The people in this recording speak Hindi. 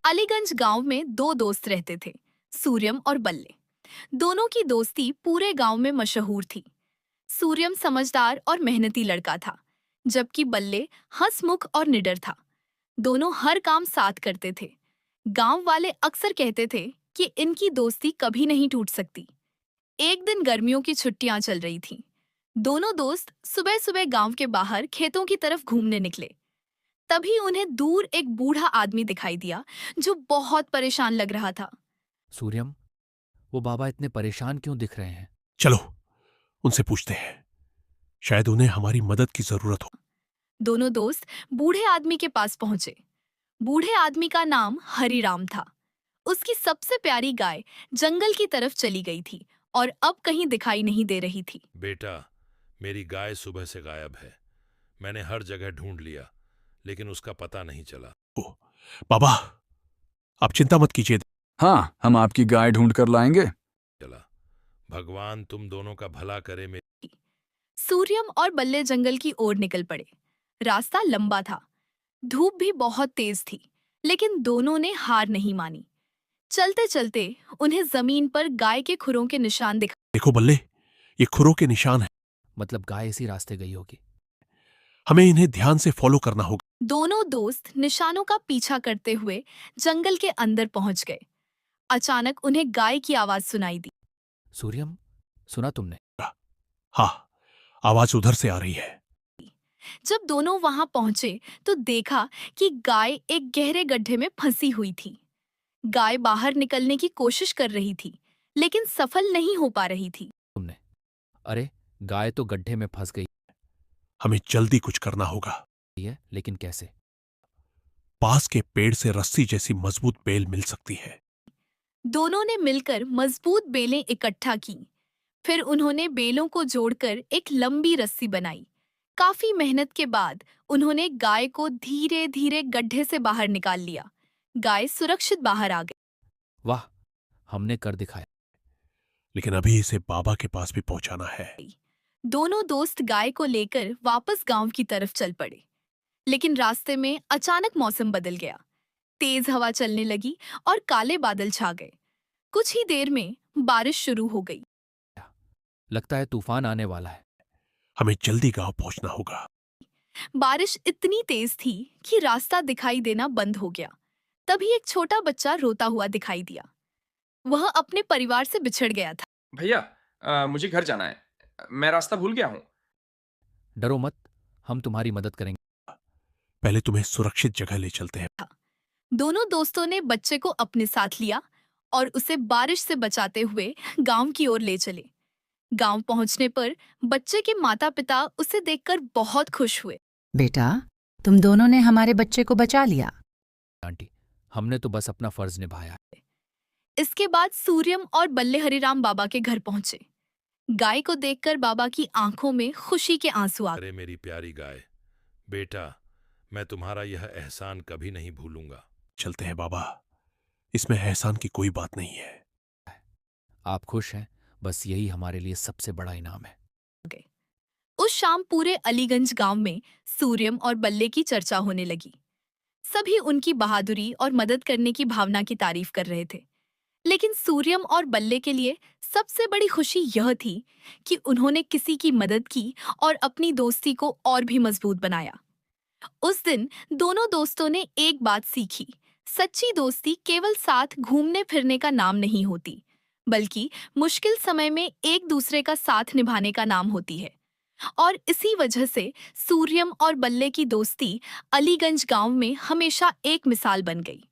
अलीगंज गांव में दो दोस्त रहते थे, सूर्यम और बल्ले। दोनों की दोस्ती पूरे गांव में मशहूर थी। सूर्यम समझदार और मेहनती लड़का था, जबकि बल्ले हंसमुख और निडर था। दोनों हर काम साथ करते थे। गांव वाले अक्सर कहते थे कि इनकी दोस्ती कभी नहीं टूट सकती। एक दिन गर्मियों की छुट्टियां चल रही थीं। दोनों दोस्त सुबह सुबह गांव के बाहर खेतों की तरफ घूमने निकले। तभी उन्हें दूर एक बूढ़ा आदमी दिखाई दिया, जो बहुत परेशान लग रहा था। सूर्यम, वो बाबा इतने परेशान क्यों दिख रहे हैं? चलो उनसे पूछते हैं, शायद उन्हें हमारी मदद की जरूरत हो। दोनों दोस्त बूढ़े आदमी के पास पहुंचे। बूढ़े आदमी का नाम हरिराम था। उसकी सबसे प्यारी गाय जंगल की तरफ चली गई थी और अब कहीं दिखाई नहीं दे रही थी। बेटा, मेरी गाय सुबह से गायब है। मैंने हर जगह ढूंढ लिया, लेकिन उसका पता नहीं चला। ओ, बाबा, आप चिंता मत कीजिए। हाँ, हम आपकी गाय ढूंढ कर लाएंगे। चला, भगवान तुम दोनों का भला करे। सूर्यम और बल्ले जंगल की ओर निकल पड़े। रास्ता लंबा था, धूप भी बहुत तेज थी, लेकिन दोनों ने हार नहीं मानी। चलते चलते उन्हें जमीन पर गाय के खुरों के निशान दिखाई। देखो बल्ले, ये खुरों के निशान हैं। मतलब गाय इसी रास्ते गई होगी। हमें इन्हें ध्यान से फॉलो करना होगा। दोनों दोस्त निशानों का पीछा करते हुए जंगल के अंदर पहुंच गए। अचानक उन्हें गाय की आवाज सुनाई दी। सूर्यम, सुना तुमने? हाँ, आवाज उधर से आ रही है। जब दोनों वहां पहुंचे तो देखा कि गाय एक गहरे गड्ढे में फंसी हुई थी। गाय बाहर निकलने की कोशिश कर रही थी, लेकिन सफल नहीं हो पा रही थी। तुमने? अरे, गाय तो गड्ढे में फंस गई हमें जल्दी कुछ करना होगा। है, लेकिन कैसे? पास के पेड़ से रस्सी जैसी मजबूत बेल मिल सकती है। दोनों ने मिलकर मजबूत बेलें इकट्ठा की। फिर उन्होंने बेलों को जोड़कर एक लंबी रस्सी बनाई। काफी मेहनत के बाद उन्होंने गाय को धीरे धीरे गड्ढे से बाहर निकाल लिया। गाय सुरक्षित बाहर आ गई। वाह, हमने कर दिखाया। लेकिन अभी इसे बाबा के पास भी पहुंचाना है। दोनों दोस्त गाय को लेकर वापस गांव की तरफ चल पड़े। लेकिन रास्ते में अचानक मौसम बदल गया। तेज हवा चलने लगी और काले बादल छा गए। कुछ ही देर में बारिश शुरू हो गई। लगता है तूफान आने वाला है। हमें जल्दी गांव पहुंचना होगा। बारिश इतनी तेज थी कि रास्ता दिखाई देना बंद हो गया। तभी एक छोटा बच्चा रोता हुआ दिखाई दिया। वह अपने परिवार से बिछड़ गया था। भैया, मुझे घर जाना है। मैं रास्ता भूल गया हूँ। डरो मत, हम तुम्हारी मदद करेंगे। पहले तुम्हें सुरक्षित जगह ले चलते हैं। दोनों दोस्तों ने बच्चे को अपने साथ लिया और उसे बारिश से बचाते हुए गांव की ओर ले चले। गांव पहुंचने पर बच्चे के माता-पिता उसे देखकर बहुत खुश हुए। बेटा, तुम दोनों ने हमारे बच्चे को बचा लिया। आंटी, हमने तो बस अपना फर्ज निभाया। इसके बाद सूर्यम और बल्ले हरिराम बाबा के घर पहुंचे। गाय को देखकर बाबा की आंखों में खुशी के आंसू आ गए। अरे मेरी प्यारी गाय, बेटा, मैं तुम्हारा यह एहसान कभी नहीं भूलूंगा। चलते हैं बाबा, इसमें एहसान की कोई बात नहीं है। आप खुश हैं, बस यही हमारे लिए सबसे बड़ा इनाम है। उस शाम पूरे अलीगंज गांव में सूर्यम और बल्ले की चर्चा होने लगी। सभी उनकी बहादुरी और मदद करने की भावना की तारीफ कर रहे थे। लेकिन सूर्यम और बल्ले के लिए सबसे बड़ी खुशी यह थी कि उन्होंने किसी की मदद की और अपनी दोस्ती को और भी मजबूत बनाया। उस दिन दोनों दोस्तों ने एक बात सीखी। सच्ची दोस्ती केवल साथ घूमने फिरने का नाम नहीं होती, बल्कि मुश्किल समय में एक दूसरे का साथ निभाने का नाम होती है। और इसी वजह से सूर्यम और बल्ले की दोस्ती अलीगंज गांव में हमेशा एक मिसाल बन गई।